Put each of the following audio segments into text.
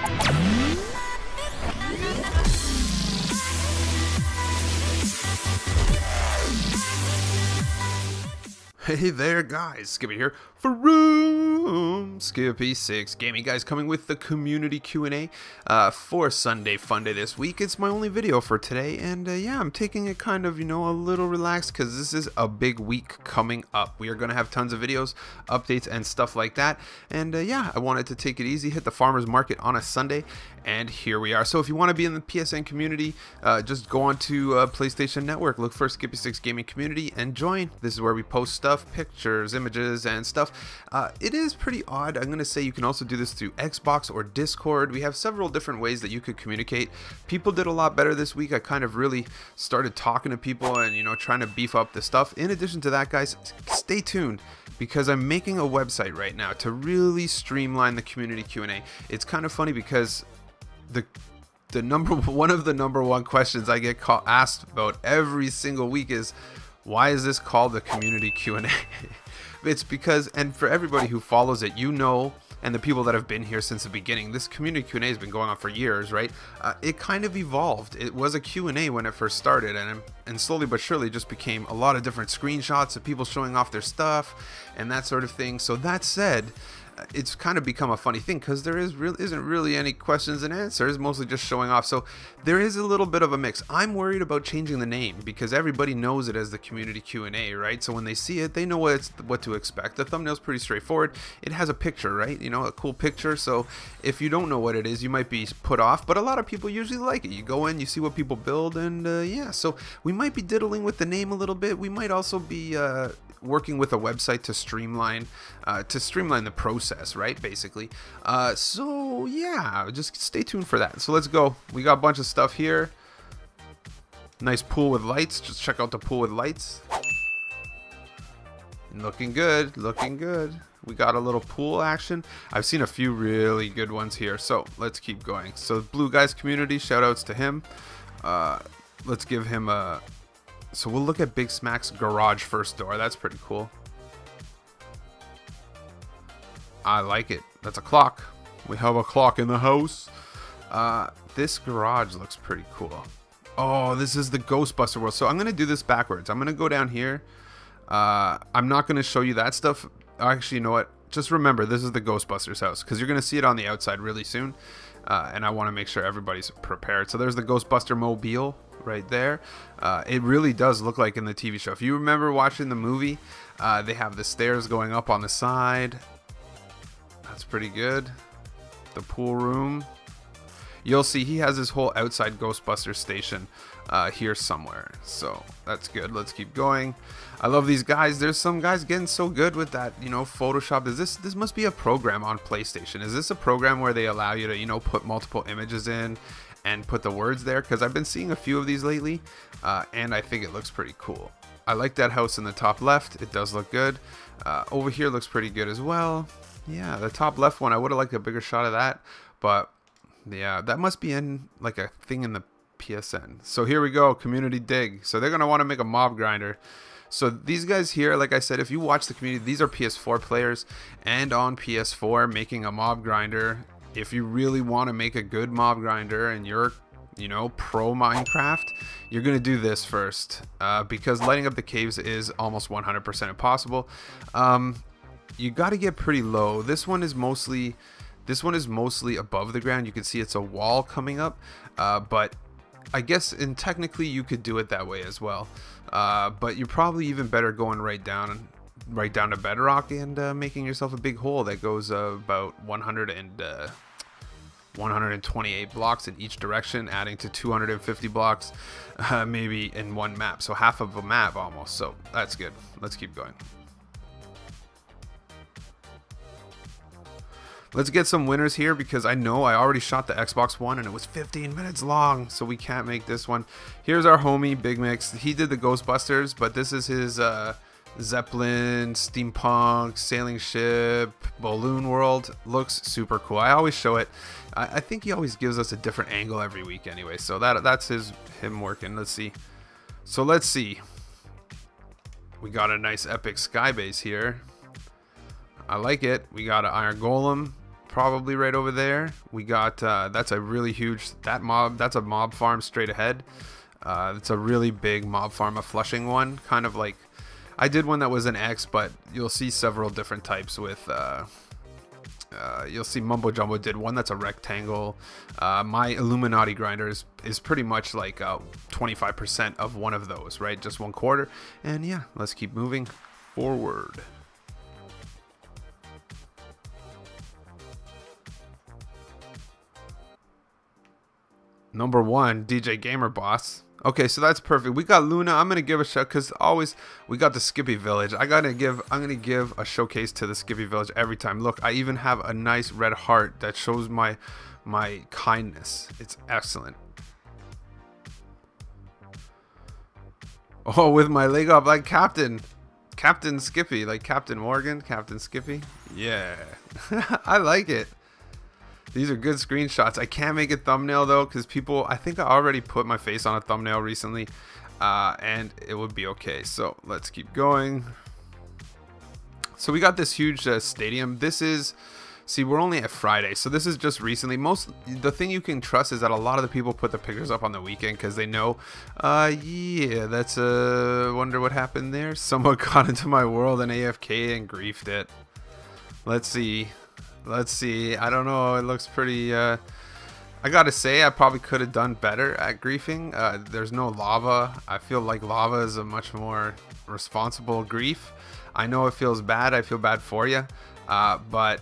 Hey there guys, Skippy here from Skippy 6 Gaming, guys, coming with the community Q&A for Sunday Funday this week. It's my only video for today, and yeah, I'm taking it kind of, a little relaxed because this is a big week coming up. We are going to have tons of videos, updates, and stuff like that, and yeah, I wanted to take it easy, hit the farmer's market on a Sunday, and here we are. So if you want to be in the PSN community, just go on to PlayStation Network, look for Skippy 6 Gaming Community, and join. This is where we post stuff, pictures, images, and stuff. It is pretty odd. I'm going to say you can also do this through Xbox or Discord. We have several different ways that you could communicate. People did a lot better this week. I kind of really started talking to people and, trying to beef up the stuff. In addition to that, guys, stay tuned, because I'm making a website right now to really streamline the community Q&A. It's kind of funny because one of the number one questions I get asked about every single week is, why is this called the community Q&A? It's because, and for everybody who follows it, and the people that have been here since the beginning, this community Q&A has been going on for years, right? It kind of evolved. It was a Q&A when it first started, and slowly but surely just became a lot of different screenshots of people showing off their stuff and that sort of thing. So that said, it's kind of become a funny thing because there isn't really any questions and answers, mostly just showing off. So there is a little bit of a mix. I'm worried about changing the name because everybody knows it as the community Q&A, right? So when they see it, they know what to expect. The thumbnail's pretty straightforward. It has a picture, right? A cool picture. So if you don't know what it is, you might be put off, but a lot of people usually like it. You go in, you see what people build, and yeah, so we might be diddling with the name a little bit. We might also be working with a website to streamline the process, right, basically. So yeah, just stay tuned for that. So let's go. We got a bunch of stuff here. Nice pool with lights. Just check out the pool with lights. Looking good, looking good. We got a little pool action. I've seen a few really good ones here, so let's keep going. So Blue Guys community, shout outs to him. Let's give him a... So we'll look at Big Smack's garage first door. That's pretty cool. I like it. That's a clock. We have a clock in the house. This garage looks pretty cool. Oh, this is the Ghostbuster world. So I'm going to do this backwards. I'm going to go down here. I'm not going to show you that stuff. Actually, you know what? Just remember, this is the Ghostbusters house, because you're going to see it on the outside really soon. And I want to make sure everybody's prepared. So there's the Ghostbuster mobile right there. It really does look like in the TV show. If you remember watching the movie, they have the stairs going up on the side. That's pretty good. The pool room. You'll see he has his whole outside Ghostbuster station here somewhere. So that's good. Let's keep going. I love these guys. There's some guys getting so good with that, Photoshop. This must be a program on PlayStation. Is this a program where they allow you to, put multiple images in and put the words there? Because I've been seeing a few of these lately, and I think it looks pretty cool. I like that house in the top left. It does look good. Over here looks pretty good as well. Yeah, the top left one, I would have liked a bigger shot of that, but yeah, that must be in like a thing in the PSN. So here we go, community dig. So they're going to want to make a mob grinder. So these guys here, like I said, if you watch the community, these are PS4 players, and on PS4 making a mob grinder. If you really want to make a good mob grinder and you're, pro Minecraft, you're going to do this first, because lighting up the caves is almost 100% impossible. You got to get pretty low. This one is mostly above the ground. You can see it's a wall coming up, but I guess technically you could do it that way as well. But you're probably even better going right down to bedrock and making yourself a big hole that goes about 128 blocks in each direction, adding to 250 blocks maybe in one map. So half of a map almost. So that's good. Let's keep going. Let's get some winners here, because I know I already shot the Xbox One and it was 15 minutes long, so we can't make this one. Here's our homie, Big Mix. He did the Ghostbusters, but this is his Zeppelin, steampunk, sailing ship, balloon world. Looks super cool. I always show it. I think he always gives us a different angle every week anyway, so that's him working. Let's see. So let's see. We got a nice epic sky base here. I like it. We got an iron golem. probably right over there. We got that's a really huge that's a mob farm straight ahead. It's a really big mob farm, a Flushing one, kind of like I did one that was an X, but you'll see several different types with you'll see Mumbo Jumbo did one that's a rectangle. My Illuminati grinder is pretty much like 25% of one of those, right? Just 1/4. And yeah, let's keep moving forward. Number 1, DJ Gamer Boss. Okay, so that's perfect. We got Luna. I'm gonna give a shout because always we got the Skippy Village. I'm gonna give a showcase to the Skippy Village every time. Look, I even have a nice red heart that shows my kindness. It's excellent. Oh, with my leg up like Captain Skippy, like Captain Morgan, Captain Skippy. Yeah, I like it. These are good screenshots. I can't make a thumbnail though because people, I think I already put my face on a thumbnail recently and it would be okay. So let's keep going. So we got this huge stadium. This is, see, we're only at Friday, so this is just recently. The thing you can trust is that a lot of the people put the pictures up on the weekend because they know, yeah, that's wonder what happened there. Someone got into my world and AFK and griefed it. Let's see. I don't know. It looks pretty. I gotta say, I probably could have done better at griefing. There's no lava. I feel like lava is a much more responsible grief. I know it feels bad. I feel bad for you, but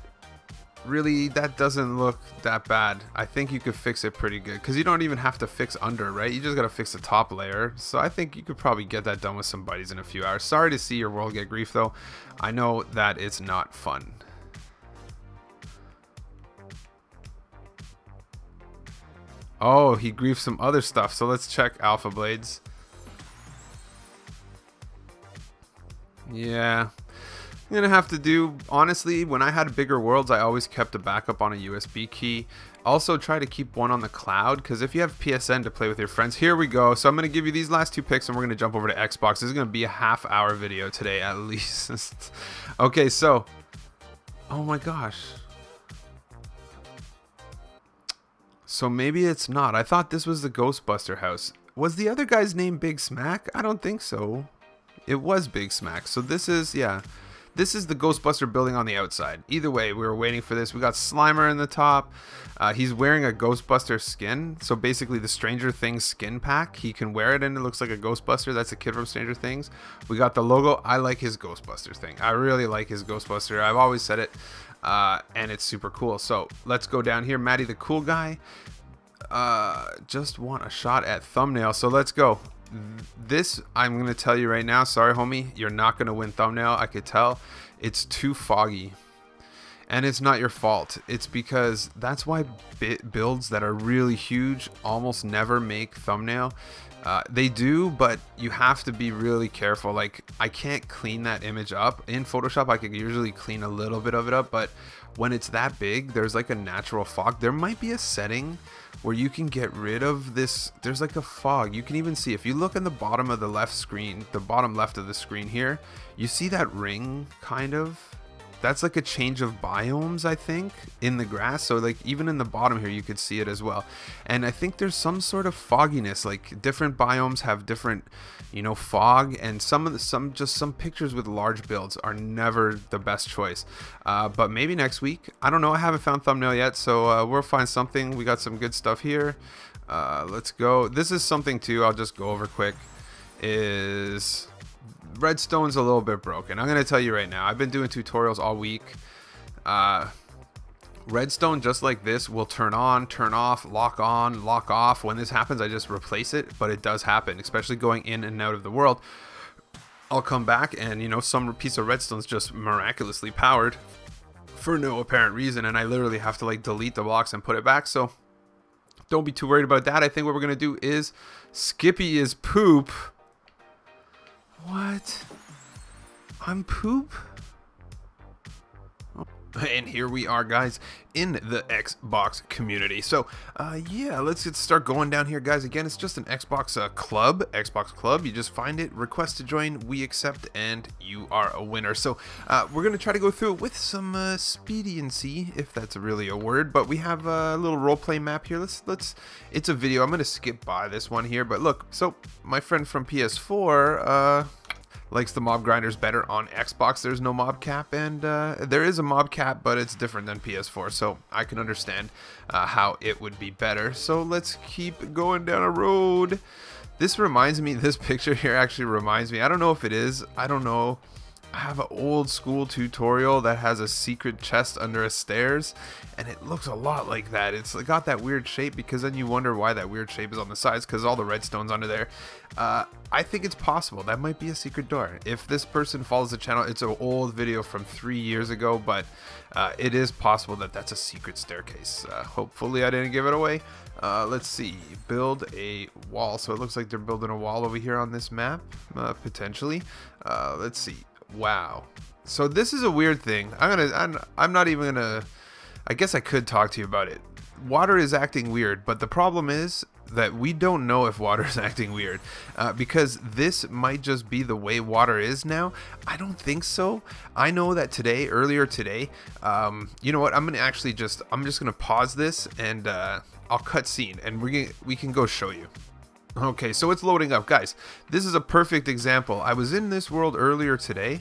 really, that doesn't look that bad. I think you could fix it pretty good because you don't even have to fix under, right? You just gotta fix the top layer. So I think you could probably get that done with some buddies in a few hours. Sorry to see your world get grief though. I know that it's not fun. Oh, he griefed some other stuff. So let's check Alpha Blades. Yeah. I'm gonna have to do, honestly, when I had bigger worlds, I always kept a backup on a USB key. Also try to keep one on the cloud, because if you have PSN to play with your friends, here we go. So I'm gonna give you these last 2 picks and we're gonna jump over to Xbox. This is gonna be a half-hour video today at least. Okay, so, oh my gosh. So maybe it's not. I thought this was the Ghostbuster house. Was the other guy's name Big Smack? I don't think so. It was Big Smack. So this is, yeah. This is the Ghostbuster building on the outside. Either way, we were waiting for this. We got Slimer in the top. He's wearing a Ghostbuster skin. So basically the Stranger Things skin pack. He can wear it and it looks like a Ghostbuster. That's a kid from Stranger Things. We got the logo. I like his Ghostbuster thing. I really like his Ghostbuster. I've always said it. And it's super cool. So let's go down here. Maddie the cool guy. Just want a shot at thumbnail. So let's go. This, I'm going to tell you right now, sorry homie, you're not going to win thumbnail. I could tell. It's too foggy. And it's not your fault. It's because that's why builds that are really huge almost never make thumbnail. They do, but you have to be really careful. Like, I can't clean that image up. In Photoshop, I can usually clean a little bit of it up, but when it's that big, there's like a natural fog. There might be a setting where you can get rid of this. There's like a fog. You can even see, if you look in the bottom of the left screen, the bottom left of the screen here, you see that ring kind of? That's like a change of biomes, I think, in the grass. So like even in the bottom here, you could see it as well. And I think there's some sort of fogginess, like different biomes have different, you know, fog, and some pictures with large builds are never the best choice. But maybe next week, I don't know. I haven't found thumbnail yet, so we'll find something. We got some good stuff here. Let's go. This is something too, I'll just go over quick, is redstone's a little bit broken. I'm gonna tell you right now, I've been doing tutorials all week. Redstone, just like this, will turn on, turn off, lock on, lock off. When this happens, I just replace it, but it does happen, especially going in and out of the world. I'll come back and, you know, some piece of redstone's just miraculously powered for no apparent reason, and I literally have to like delete the blocks and put it back. So don't be too worried about that. I think what we're gonna do is Skippy is poop. What? I'm poop? And here we are, guys, in the Xbox community. So yeah, let's start going down here, guys. Again, it's just an Xbox club. You just find it, request to join, we accept, and you are a winner. So we're gonna try to go through it with some expediency, if that's really a word. But we have a little roleplay map here. Let's it's a video. I'm gonna skip by this one here, but look, so my friend from PS4 likes the mob grinders better on Xbox. There's no mob cap, and there is a mob cap, but it's different than PS4, so I can understand how it would be better. So let's keep going down a road. This reminds me, this picture here actually reminds me, I don't know if it is, I don't know. I have an old school tutorial that has a secret chest under a stairs, and it looks a lot like that. It's got that weird shape, because then you wonder why that weird shape is on the sides, because all the redstone's under there. I think it's possible that might be a secret door. If this person follows the channel, it's an old video from 3 years ago, but it is possible that that's a secret staircase. Hopefully I didn't give it away. Let's see, build a wall. So it looks like they're building a wall over here on this map, potentially. Let's see. Wow. So this is a weird thing. I'm not even gonna, I guess I could talk to you about it. Water is acting weird, but the problem is that we don't know if water is acting weird, because this might just be the way water is now. I don't think so. I know that earlier today, you know what, I'm just gonna pause this, and I'll cut scene, and we can go show you. Okay, so it's loading up, guys. This is a perfect example. I was in this world earlier today.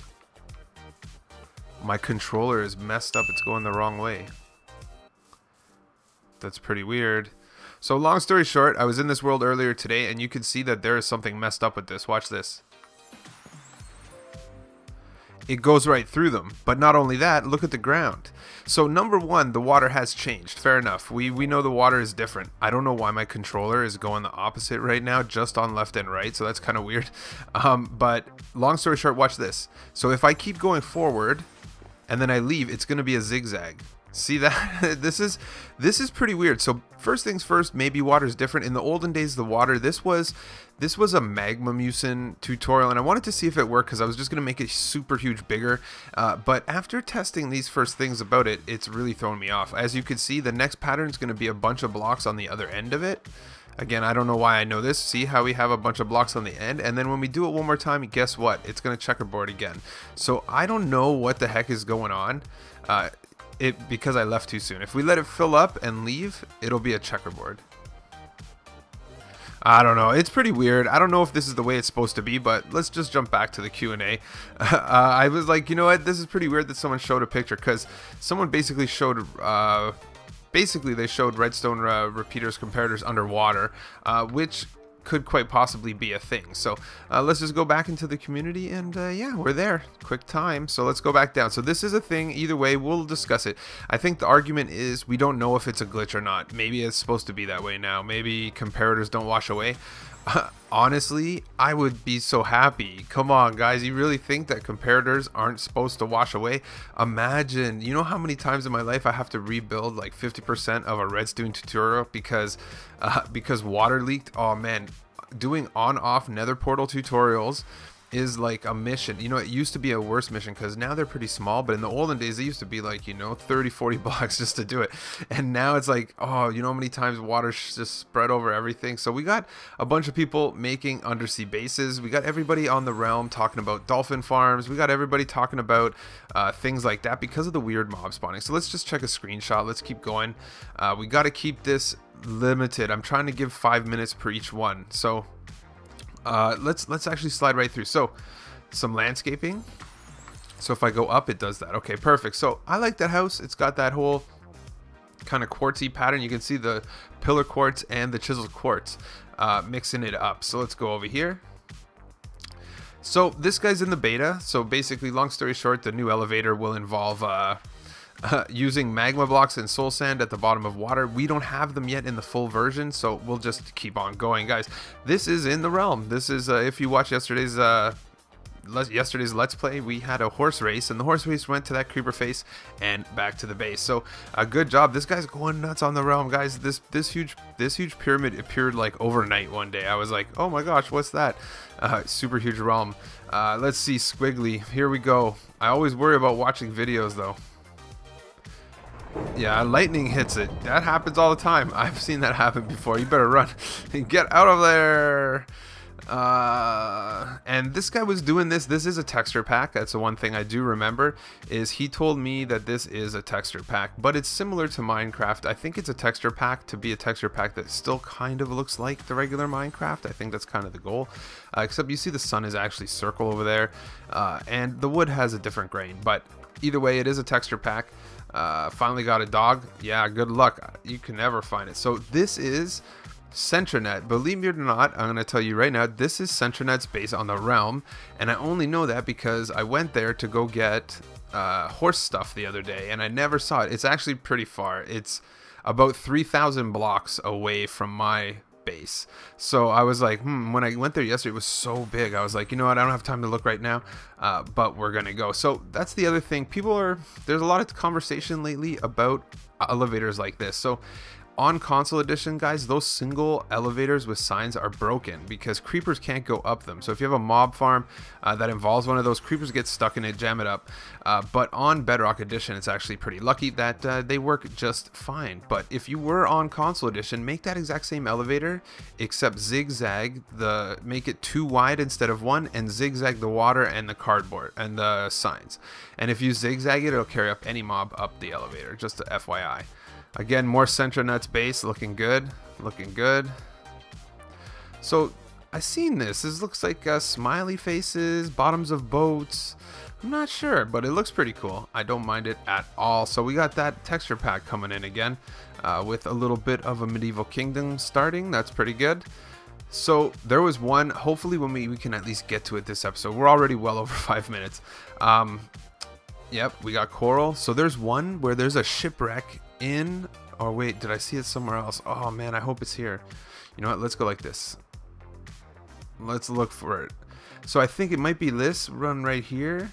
My controller is messed up. It's going the wrong way. That's pretty weird. So long story short, I was in this world earlier today, and you can see that there is something messed up with this. Watch this. It goes right through them. But not only that, look at the ground. So number one, the water has changed. Fair enough. We know the water is different. I don't know why my controller is going the opposite right now, just on left and right. So that's kind of weird. But long story short, watch this. So if I keep going forward and then I leave, it's going to be a zigzag. See that? This is pretty weird. So first things first, maybe water is different. In the olden days, the water, this was a magma mucin tutorial, and I wanted to see if it worked, because I was just going to make it super huge bigger. But after testing these first things about it, it's really thrown me off. As you can see, the next pattern is going to be a bunch of blocks on the other end of it. Again, I don't know why I know this. See how we have a bunch of blocks on the end, and then when we do it one more time, guess what? It's going to checkerboard again. So I don't know what the heck is going on. Because I left too soon. If we let it fill up and leave, it'll be a checkerboard. I don't know. It's pretty weird. I don't know if this is the way it's supposed to be, but let's just jump back to the Q&A. I was like, you know what? This is pretty weird that someone showed a picture, because someone basically showed, they showed redstone repeaters comparators underwater, which could quite possibly be a thing. So let's just go back into the community, and yeah, we're there. Quick time. So let's go back down. So this is a thing. Either way, we'll discuss it. I think the argument is we don't know if it's a glitch or not. Maybe it's supposed to be that way now. Maybe comparators don't wash away. Honestly, I would be so happy. Come on, guys. You really think that comparators aren't supposed to wash away? Imagine, you know how many times in my life I have to rebuild like 50% of a redstone tutorial because water leaked? Oh man, doing on-off nether portal tutorials is like a mission. You know, it used to be a worse mission, because now they're pretty small, but in the olden days they used to be like, you know, 30-40 blocks just to do it, and now it's like, oh, you know how many times water just spread over everything. So we got a bunch of people making undersea bases. We got everybody on the realm talking about dolphin farms. We got everybody talking about things like that because of the weird mob spawning. So let's just check a screenshot. Let's keep going. We got to keep this limited. I'm trying to give 5 minutes per each one. So let's actually slide right through. So some landscaping. So if I go up, it does that. Okay, perfect. So I like that house. It's got that whole kind of quartzy pattern. You can see the pillar quartz and the chiseled quartz mixing it up. So let's go over here. So this guy's in the beta. So basically, long story short, the new elevator will involve using magma blocks and soul sand at the bottom of water. We don't have them yet in the full version, so we'll just keep on going, guys. This is in the realm. This is if you watch yesterday's Let's Play, we had a horse race, and the horse race went to that creeper face and back to the base. So a good job. This guy's going nuts on the realm, guys. This huge pyramid appeared like overnight one day. I was like, oh my gosh, what's that? Super huge realm. Let's see, squiggly. Here we go. I always worry about watching videos though. Yeah, lightning hits it. That happens all the time. I've seen that happen before. You better run. Get out of there. And this guy was doing this. This is a texture pack. That's the one thing I do remember, is he told me that this is a texture pack, but it's similar to Minecraft. I think it's a texture pack to be a texture pack that still kind of looks like the regular Minecraft. I think that's kind of the goal. Except you see the sun is actually circle over there, and the wood has a different grain. But either way, it is a texture pack. Finally got a dog. Yeah, good luck. You can never find it. So this is Centranet. Believe me or not, I'm going to tell you right now, this is Centranet's base on the realm, and I only know that because I went there to go get horse stuff the other day, and I never saw it. It's actually pretty far. It's about 3,000 blocks away from my base. So I was like, when I went there yesterday, it was so big. I was like, you know what, I don't have time to look right now, but we're gonna go. So that's the other thing. There's a lot of conversation lately about elevators like this. So on console edition, guys, those single elevators with signs are broken because creepers can't go up them. So if you have a mob farm that involves one of those, creepers get stuck in it, jam it up. But on Bedrock edition, it's actually pretty lucky that they work just fine. But if you were on console edition, make that exact same elevator, except zigzag make it 2 wide instead of 1, and zigzag the water and the cardboard and the signs. And if you zigzag it, it'll carry up any mob up the elevator, just a FYI. Again, more Centranet's base, looking good, looking good. So I seen this. This looks like smiley faces, bottoms of boats. I'm not sure, but it looks pretty cool. I don't mind it at all. So we got that texture pack coming in again, with a little bit of a medieval kingdom starting. That's pretty good. So there was one. Hopefully, when we can at least get to it this episode. We're already well over 5 minutes. Yep, we got coral. So there's one where there's a shipwreck in, or wait, did I see it somewhere else? Oh man, I hope it's here. You know what, let's go like this. Let's look for it. So I think it might be this run right here.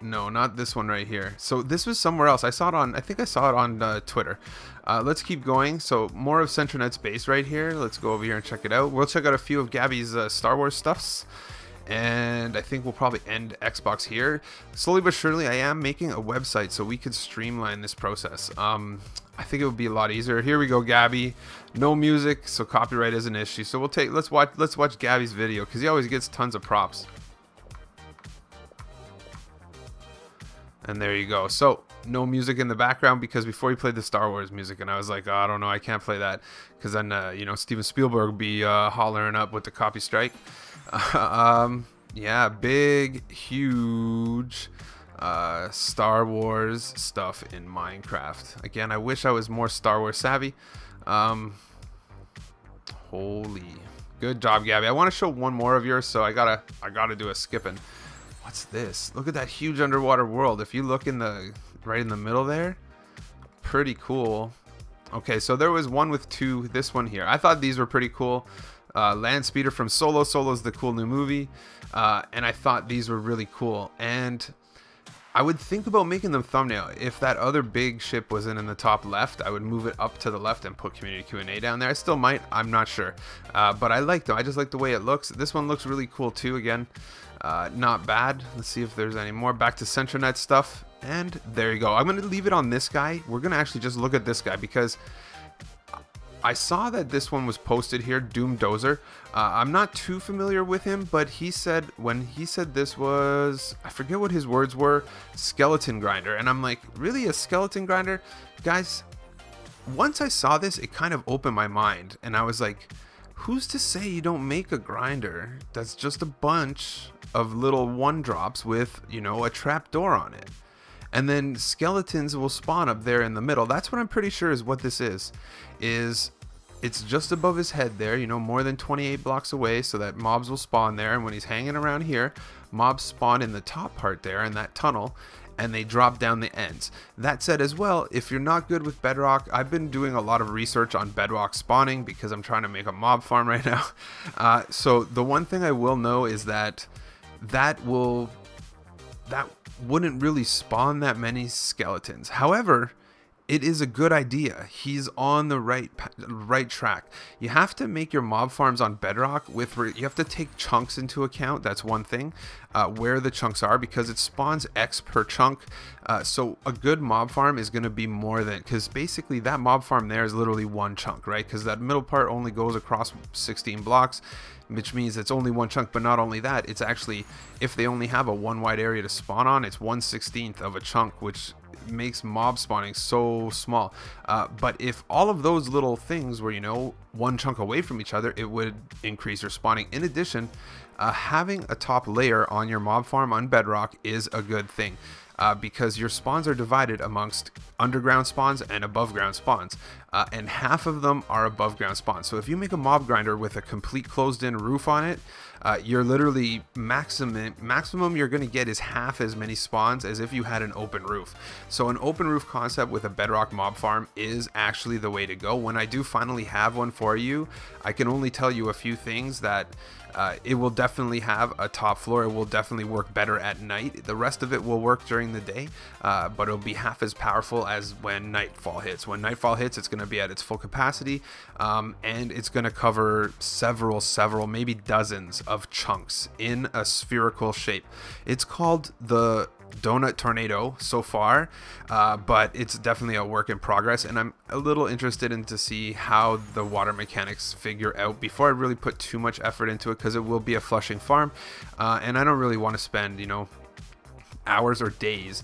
No, not this one right here. So this was somewhere else. I saw it on, I think I saw it on Twitter. Let's keep going. So more of Centranet's base right here. Let's go over here and check it out. We'll check out a few of Gabby's Star Wars stuffs. And I think we'll probably end Xbox here. Slowly but surely, I am making a website so we could streamline this process. I think it would be a lot easier. Here we go, Gabby. No music, so copyright is an issue. So let's watch Gabby's video because he always gets tons of props. And there you go. So no music in the background because before he played the Star Wars music, and I was like, oh, I don't know, I can't play that because then you know, Steven Spielberg would be hollering up with the copy strike. Yeah, big, huge Star Wars stuff in Minecraft. Again, I wish I was more Star Wars savvy. Holy, good job, Gabby. I want to show one more of yours, so I gotta do a skipping. What's this? Look at that huge underwater world. If you look in right in the middle there, pretty cool. Okay, so there was one with two. This one here, I thought these were pretty cool. Land Speeder from Solo. Solo's the cool new movie, and I thought these were really cool. And I would think about making them thumbnail. If that other big ship wasn't in the top left, I would move it up to the left and put Community Q&A down there. I still might. I'm not sure, but I like them. I just like the way it looks. This one looks really cool too. Again, not bad. Let's see if there's any more. Back to Centranet stuff, and there you go. I'm gonna leave it on this guy. We're gonna actually just look at this guy because I saw that this one was posted here, Doom Dozer. I'm not too familiar with him, but he said, when he said this was, I forget what his words were, skeleton grinder. And I'm like, really, a skeleton grinder? Guys, once I saw this, it kind of opened my mind. And I was like, who's to say you don't make a grinder that's just a bunch of little one drops with, you know, a trap door on it? And then skeletons will spawn up there in the middle. That's what I'm pretty sure is what this is it's just above his head there, you know, more than 28 blocks away, so that mobs will spawn there. And when he's hanging around here, mobs spawn in the top part there in that tunnel, and they drop down the ends. That said as well, if you're not good with Bedrock, I've been doing a lot of research on Bedrock spawning because I'm trying to make a mob farm right now. So the one thing I will know is that wouldn't really spawn that many skeletons. However, it is a good idea. He's on the right track. You have to make your mob farms on Bedrock you have to take chunks into account. That's one thing, where the chunks are, because it spawns X per chunk. So a good mob farm is going to be more than, because basically that mob farm there is literally one chunk, right? Because that middle part only goes across 16 blocks, which means it's only one chunk. But not only that, it's actually, if they only have a one wide area to spawn on, it's 1/16 of a chunk, which makes mob spawning so small. But if all of those little things were, you know, one chunk away from each other, it would increase your spawning. In addition, having a top layer on your mob farm on Bedrock is a good thing. Because your spawns are divided amongst underground spawns and above ground spawns, and half of them are above ground spawns. So if you make a mob grinder with a complete closed in roof on it, you're literally maximum you're going to get is half as many spawns as if you had an open roof. So an open roof concept with a Bedrock mob farm is actually the way to go. When I do finally have one for you, I can only tell you a few things that it will definitely have a top floor. It will definitely work better at night. The rest of it will work during the day, but it'll be half as powerful as when nightfall hits. When nightfall hits, it's going to be at its full capacity, and it's going to cover several, maybe dozens of chunks in a spherical shape. It's called the Donut Tornado so far, but it's definitely a work in progress, and I'm a little interested in to see how the water mechanics figure out before I really put too much effort into it, because it will be a flushing farm, and I don't really want to spend, you know, hours or days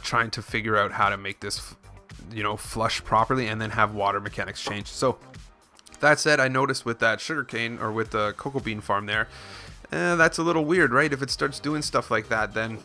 trying to figure out how to make this, you know, flush properly and then have water mechanics change. So that said, I noticed with that sugarcane, or with the cocoa bean farm there, that's a little weird, right? If it starts doing stuff like that, then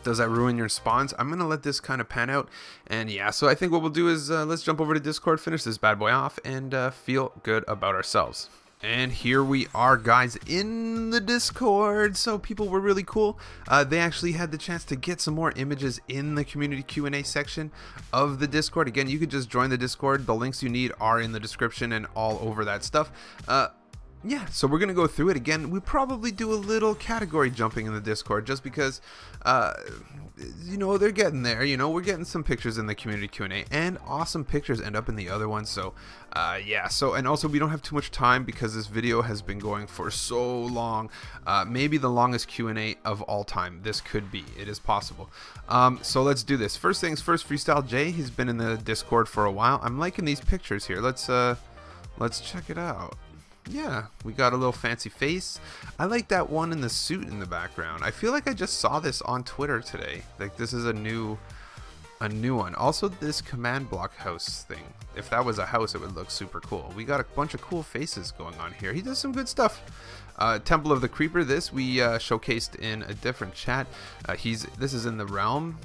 does that ruin your spawns? I'm gonna let this kind of pan out, and yeah, so I think what we'll do is let's jump over to Discord, finish this bad boy off, and feel good about ourselves. And here we are, guys, in the Discord. So people were really cool. They actually had the chance to get some more images in the community Q&A section of the Discord. Again, you could just join the Discord. The links you need are in the description and all over that stuff. Yeah, so we're gonna go through it again. We probably do a little category jumping in the Discord, just because you know, they're getting there. You know, we're getting some pictures in the community Q&A, and awesome pictures end up in the other ones. So yeah, so, and also we don't have too much time because this video has been going for so long. Maybe the longest Q&A of all time. This could be, it is possible. So let's do this. First things first, Freestyle J, he's been in the Discord for a while. I'm liking these pictures here. Let's check it out. Yeah, we got a little fancy face. I like that one in the suit in the background. I feel like I just saw this on Twitter today. Like, this is a new one. Also, this command block house thing. If that was a house, it would look super cool. We got a bunch of cool faces going on here. He does some good stuff. Temple of the Creeper, this we showcased in a different chat. This is in the realm.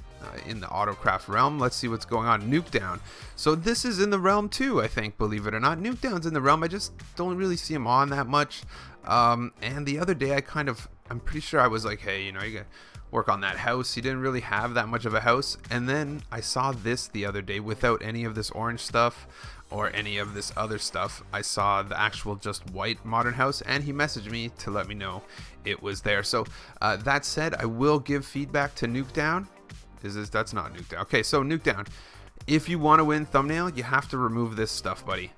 In the Autocraft realm. Let's see what's going on. Nukedown. So this is in the realm too, I think, believe it or not. Nukedown's in the realm. I just don't really see him on that much. And the other day I'm pretty sure I was like, hey, you know, you gotta work on that house. He didn't really have that much of a house. And then I saw this the other day without any of this orange stuff or any of this other stuff. I saw the actual just white modern house, and he messaged me to let me know it was there. So that said, I will give feedback to Nukedown. That's not Nukedown. Okay, so Nukedown, if you want to win thumbnail, you have to remove this stuff, buddy.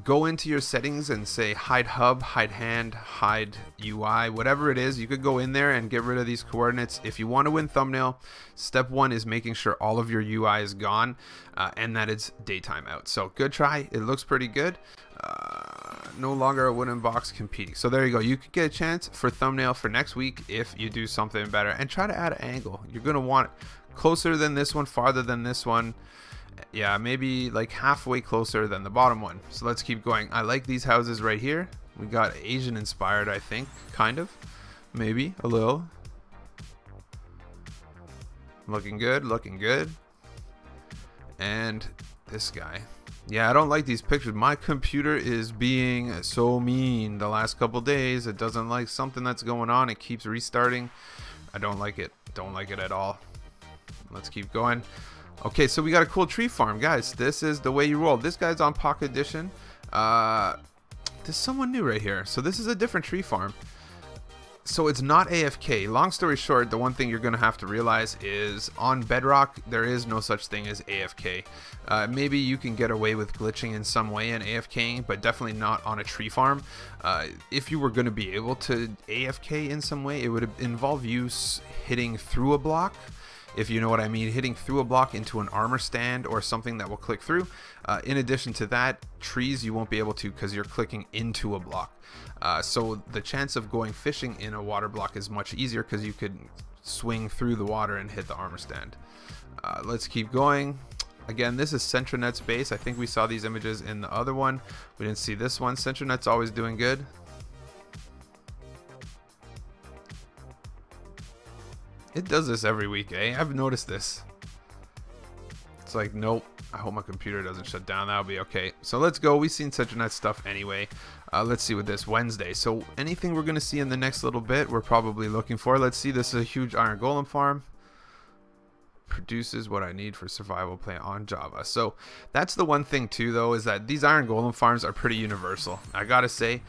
Go into your settings and say hide hub, hide hand, hide UI, whatever it is. You could go in there and get rid of these coordinates. If you want to win thumbnail, step one is making sure all of your UI is gone, and that it's daytime out. So good try. It looks pretty good. No longer a wooden box competing. So there you go. You could get a chance for thumbnail for next week if you do something better, and try to add an angle. You're going to want it closer than this one, farther than this one. Yeah, maybe like halfway closer than the bottom one. So let's keep going. I like these houses right here. We got Asian inspired, I think, kind of, maybe a little. Looking good, looking good. And this guy. Yeah, I don't like these pictures. My computer is being so mean the last couple days. It doesn't like something that's going on. It keeps restarting. I don't like it. Don't like it at all. Let's keep going. Okay, so we got a cool tree farm, guys. This is the way you roll. This guy's on Pocket Edition. There's someone new right here. So this is a different tree farm. So it's not AFK. Long story short, the one thing you're going to have to realize is on Bedrock, there is no such thing as AFK. Maybe you can get away with glitching in some way in AFKing, but definitely not on a tree farm. If you were going to be able to AFK in some way, it would involve you hitting through a block. If you know what I mean, hitting through a block into an armor stand or something that will click through. In addition to that, trees you won't be able to because you're clicking into a block. So the chance of going fishing in a water block is much easier because you could swing through the water and hit the armor stand. Let's keep going. Again, this is Centronet's base. I think we saw these images in the other one. We didn't see this one. Centronet's always doing good. It does this every week, eh? I've noticed this. It's like, nope. I hope my computer doesn't shut down. That'll be okay. So let's go. We've seen Centronet stuff anyway. Let's see with this Wednesday. So anything we're going to see in the next little bit, we're probably looking for. Let's see. This is a huge iron golem farm. Produces what I need for survival play on Java. So that's the one thing too, though, is that these iron golem farms are pretty universal. I gotta say,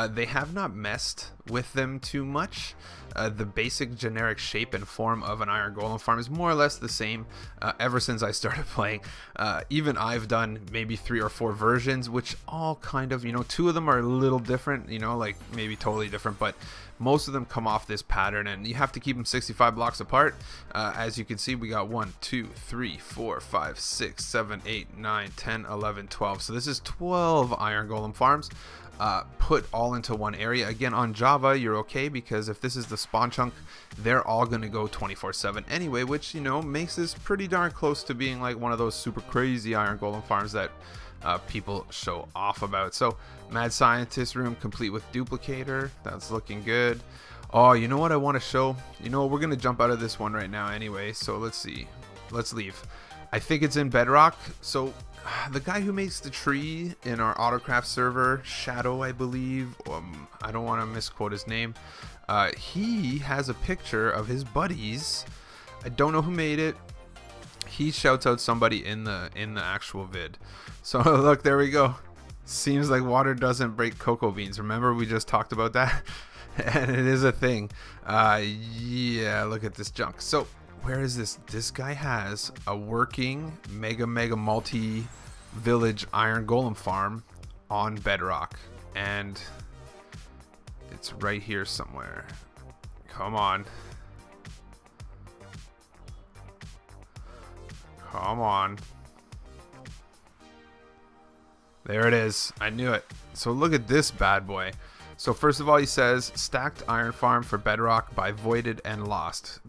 they have not messed with them too much. The basic generic shape and form of an iron golem farm is more or less the same ever since I started playing. Even I've done maybe 3 or 4 versions, which all kind of, you know, 2 of them are a little different, you know, like maybe totally different, but most of them come off this pattern, and you have to keep them 65 blocks apart. As you can see, we got 1, 2, 3, 4, 5, 6, 7, 8, 9, 10, 11, 12. So this is 12 iron golem farms put all into one area. Again, on Java, you're okay because if this is the spawn chunk, they're all going to go 24/7 anyway, which, you know, makes this pretty darn close to being like one of those super crazy iron golem farms that people show off about. So mad scientist room complete with duplicator. That's looking good. Oh, you know what I want to show? You know, we're gonna jump out of this one right now anyway, so let's see. Let's leave. I think it's in Bedrock. So the guy who makes the tree in our Autocraft server, Shadow, I believe, I don't want to misquote his name, he has a picture of his buddies. I don't know who made it. He shouts out somebody in the actual vid. So look, there we go. Seems like water doesn't break cocoa beans. Remember, we just talked about that? And it is a thing. Yeah, look at this junk. So where is this? This guy has a working mega multi-village iron golem farm on Bedrock. And it's right here somewhere. Come on. Come on. There it is. I knew it. So look at this bad boy. So first of all, he says stacked iron farm for Bedrock by Voided and Lost.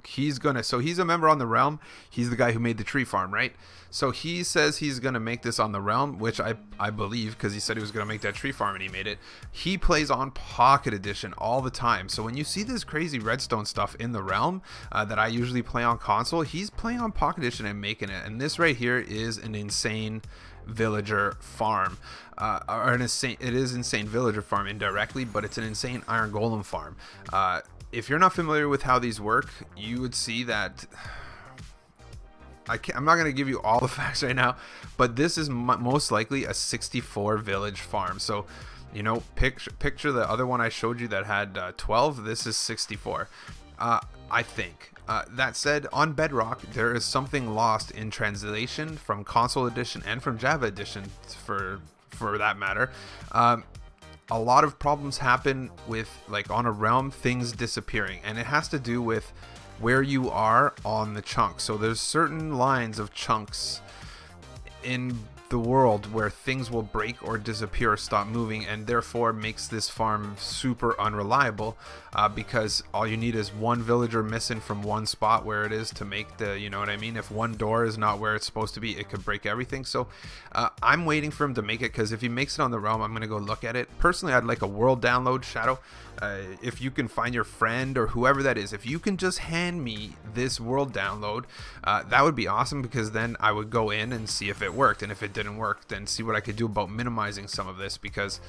So he's a member on the Realm. He's the guy who made the tree farm, right? So he says he's gonna make this on the Realm, which I believe, because he said he was gonna make that tree farm and he made it. He plays on Pocket Edition all the time. So when you see this crazy redstone stuff in the Realm that I usually play on console, he's playing on Pocket Edition and making it. And this right here is an insane villager farm, it is insane villager farm indirectly, but it's an insane iron golem farm. If you're not familiar with how these work, you would see that I'm not going to give you all the facts right now, but this is most likely a 64 village farm. So, you know, picture the other one I showed you that had 12. This is 64, I think. That said, on Bedrock, there is something lost in translation from console edition and from Java edition, for that matter. A lot of problems happen with, like, on a Realm, things disappearing, and it has to do with where you are on the chunk. So there's certain lines of chunks in the world where things will break or disappear or stop moving, and therefore makes this farm super unreliable, because all you need is one villager missing from one spot where it is to make the, you know what I mean? If one door is not where it's supposed to be, it could break everything. So I'm waiting for him to make it, because if he makes it on the Realm, I'm gonna go look at it. Personally, I'd like a world download, Shadow. If you can find your friend or whoever that is, if you can just hand me this world download, that would be awesome, because then I would go in and see if it worked, and if it didn't work, then see what I could do about minimizing some of this, because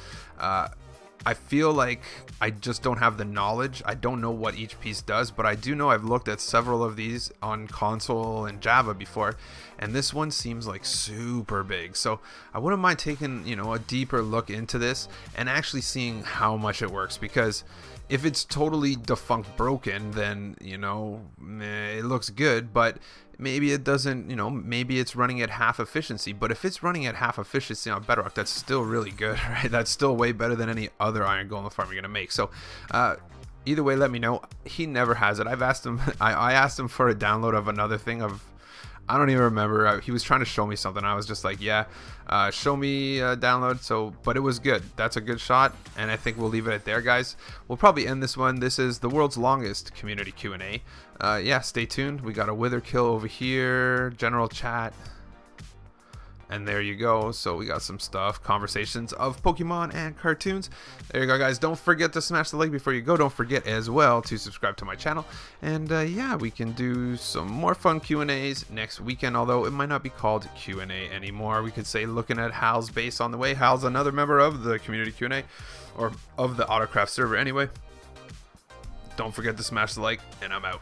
I feel like I just don't have the knowledge. I don't know what each piece does, but I do know I've looked at several of these on console and Java before, and this one seems like super big. So I wouldn't mind taking, you know, a deeper look into this and actually seeing how much it works, because if it's totally defunct broken, then, you know, it looks good, but maybe it doesn't, you know, maybe it's running at half efficiency. But if it's running at half efficiency on Bedrock, that's still really good, right? That's still way better than any other Iron Golem farm you're gonna make. So either way, let me know. He never has it. I've asked him, I asked him for a download of another thing of, I don't even remember. He was trying to show me something. I was just like, yeah, show me a download. So, but it was good. That's a good shot. And I think we'll leave it at there, guys. We'll probably end this one. This is the world's longest community Q&A. Yeah, stay tuned. We got a wither kill over here, general chat. And there you go. So we got some stuff, conversations of Pokemon and cartoons. There you go, guys. Don't forget to smash the like before you go. Don't forget as well to subscribe to my channel. And yeah, we can do some more fun Q&As next weekend, although it might not be called Q&A anymore. We could say looking at Hal's base on the way. Hal's another member of the community Q&A, or of the Autocraft server anyway. Don't forget to smash the like, and I'm out.